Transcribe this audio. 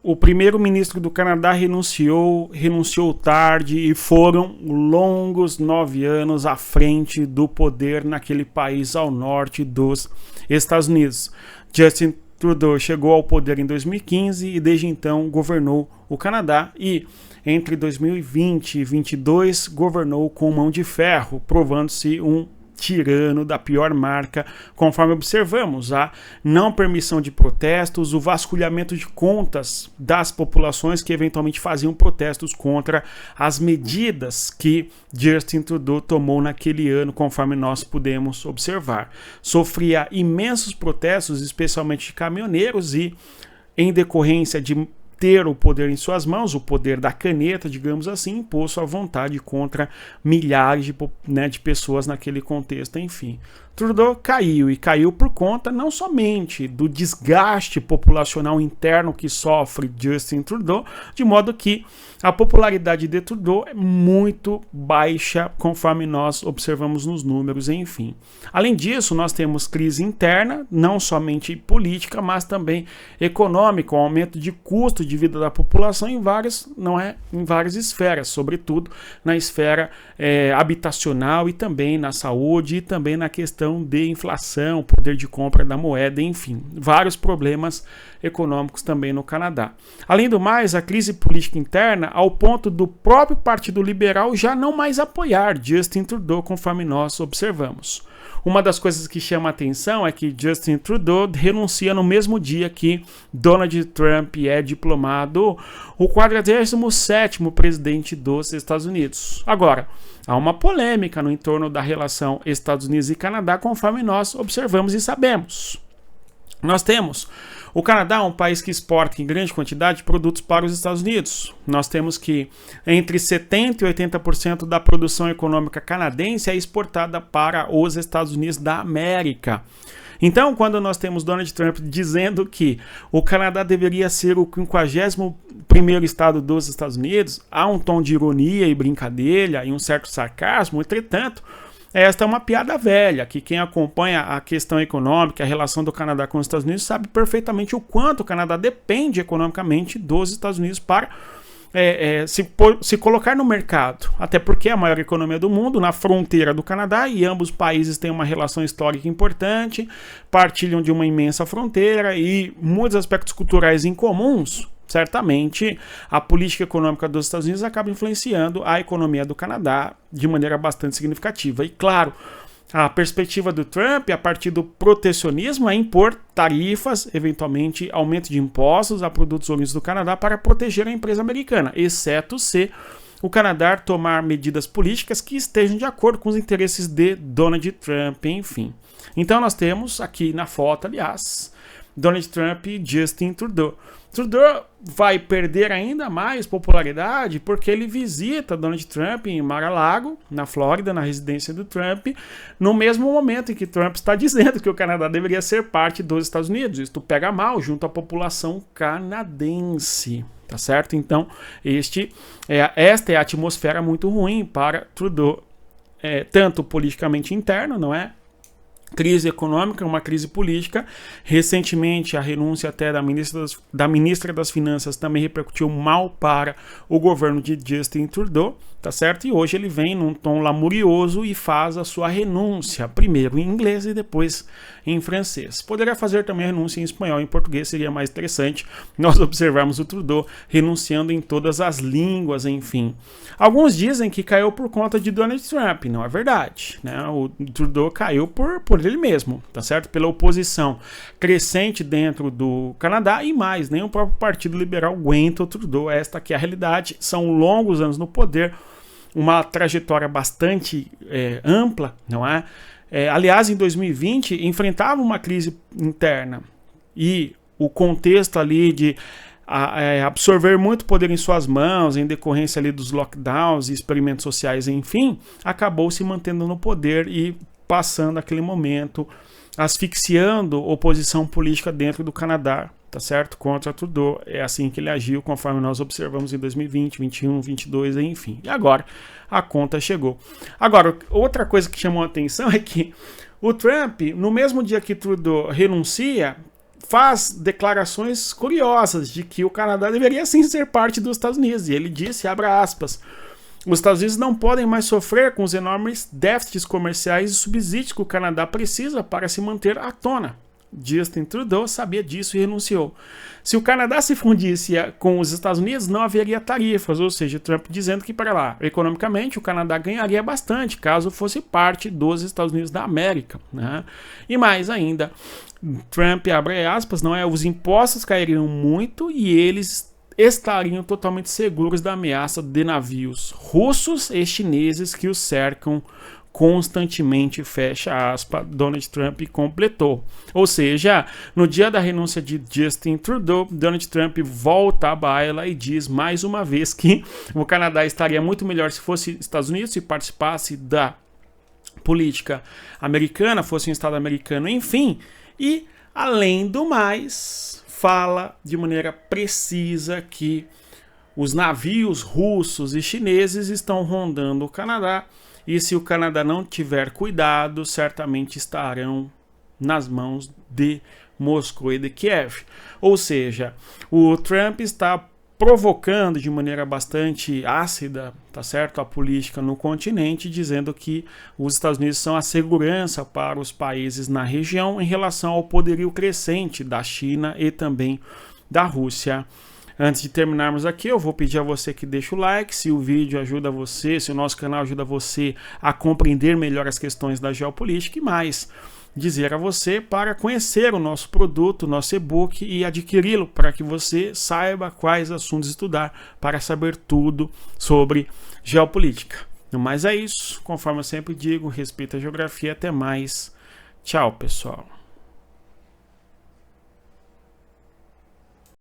o primeiro-ministro do Canadá renunciou tarde e foram longos 9 anos à frente do poder naquele país ao norte dos Estados Unidos. Justin Trudeau chegou ao poder em 2015 e desde então governou o Canadá e entre 2020 e 2022 governou com mão de ferro, provando-se um tirano da pior marca, conforme observamos a não permissão de protestos, o vasculhamento de contas das populações que eventualmente faziam protestos contra as medidas que Justin Trudeau tomou naquele ano, conforme nós pudemos observar. Sofria imensos protestos, especialmente de caminhoneiros, e em decorrência de ter o poder em suas mãos, o poder da caneta, digamos assim, impôs sua vontade contra milhares de pessoas naquele contexto, enfim. Trudeau caiu, e caiu por conta não somente do desgaste populacional interno que sofre Justin Trudeau, de modo que a popularidade de Trudeau é muito baixa, conforme nós observamos nos números, enfim. Além disso, nós temos crise interna, não somente política, mas também econômica, um aumento de custo de vida da população em várias esferas, sobretudo na esfera habitacional e também na saúde e também na questão de inflação, poder de compra da moeda, enfim, vários problemas econômicos também no Canadá. Além do mais, a crise política interna ao ponto do próprio Partido Liberal já não mais apoiar Justin Trudeau, conforme nós observamos. Uma das coisas que chama a atenção é que Justin Trudeau renuncia no mesmo dia que Donald Trump é diplomado o 47º presidente dos Estados Unidos. Agora, há uma polêmica no entorno da relação Estados Unidos e Canadá, conforme nós observamos e sabemos. Nós temos o Canadá, um país que exporta em grande quantidade de produtos para os Estados Unidos. Nós temos que entre 70% e 80% da produção econômica canadense é exportada para os Estados Unidos da América. Então, quando nós temos Donald Trump dizendo que o Canadá deveria ser o 51º estado dos Estados Unidos, há um tom de ironia e brincadeira e um certo sarcasmo. Entretanto, esta é uma piada velha, que quem acompanha a questão econômica, a relação do Canadá com os Estados Unidos, sabe perfeitamente o quanto o Canadá depende economicamente dos Estados Unidos para se colocar no mercado, até porque é a maior economia do mundo, na fronteira do Canadá, e ambos os países têm uma relação histórica importante, partilham de uma imensa fronteira e muitos aspectos culturais incomuns. Certamente, a política econômica dos Estados Unidos acaba influenciando a economia do Canadá de maneira bastante significativa. E claro, a perspectiva do Trump, a partir do protecionismo, é impor tarifas, eventualmente aumento de impostos a produtos oriundos do Canadá para proteger a empresa americana, exceto se o Canadá tomar medidas políticas que estejam de acordo com os interesses de Donald Trump, enfim. Então nós temos aqui na foto, aliás, Donald Trump e Justin Trudeau. Trudeau vai perder ainda mais popularidade porque ele visita Donald Trump em Mar-a-Lago, na Flórida, na residência do Trump, no mesmo momento em que Trump está dizendo que o Canadá deveria ser parte dos Estados Unidos. Isto pega mal junto à população canadense, tá certo? Então, esta é a atmosfera muito ruim para Trudeau, tanto politicamente interno, não é? Crise econômica, uma crise política. Recentemente, a renúncia até da ministra das Finanças também repercutiu mal para o governo de Justin Trudeau, tá certo? E hoje ele vem num tom lamurioso e faz a sua renúncia, primeiro em inglês e depois em francês. Poderia fazer também a renúncia em espanhol, em português seria mais interessante nós observarmos o Trudeau renunciando em todas as línguas, enfim. Alguns dizem que caiu por conta de Donald Trump, não é verdade, né? O Trudeau caiu por ele mesmo, tá certo? Pela oposição crescente dentro do Canadá e mais, nem o próprio Partido Liberal aguenta o Trudeau. Esta aqui é a realidade, são longos anos no poder, uma trajetória bastante ampla, não é? Aliás, em 2020, enfrentava uma crise interna e o contexto ali de absorver muito poder em suas mãos, em decorrência ali dos lockdowns e experimentos sociais, enfim, acabou se mantendo no poder e passando aquele momento, asfixiando oposição política dentro do Canadá, tá certo? Contra Trudeau. É assim que ele agiu, conforme nós observamos em 2020, 21, 22, enfim. E agora a conta chegou. Agora, outra coisa que chamou a atenção é que o Trump, no mesmo dia que Trudeau renuncia, faz declarações curiosas de que o Canadá deveria sim ser parte dos Estados Unidos. E ele disse, abra aspas, os Estados Unidos não podem mais sofrer com os enormes déficits comerciais e subsídios que o Canadá precisa para se manter à tona. Justin Trudeau sabia disso e renunciou. Se o Canadá se fundisse com os Estados Unidos, não haveria tarifas, ou seja, Trump dizendo que, para lá, economicamente, o Canadá ganharia bastante caso fosse parte dos Estados Unidos da América, né? E mais ainda, Trump, abre aspas, não é, os impostos cairiam muito e eles estariam totalmente seguros da ameaça de navios russos e chineses que os cercam constantemente, fecha aspas, Donald Trump completou. Ou seja, no dia da renúncia de Justin Trudeau, Donald Trump volta à baila e diz mais uma vez que o Canadá estaria muito melhor se fosse Estados Unidos, se participasse da política americana, fosse um Estado americano, enfim. E, além do mais, fala de maneira precisa que os navios russos e chineses estão rondando o Canadá e se o Canadá não tiver cuidado, certamente estarão nas mãos de Moscou e de Kiev. Ou seja, o Trump está provocando de maneira bastante ácida, tá certo, a política no continente, dizendo que os Estados Unidos são a segurança para os países na região em relação ao poderio crescente da China e também da Rússia. Antes de terminarmos aqui, eu vou pedir a você que deixe o like, se o vídeo ajuda você, se o nosso canal ajuda você a compreender melhor as questões da geopolítica e mais, dizer a você para conhecer o nosso produto, o nosso e-book e adquiri-lo para que você saiba quais assuntos estudar para saber tudo sobre geopolítica. No mais é isso, conforme eu sempre digo, respeita a geografia, até mais. Tchau, pessoal.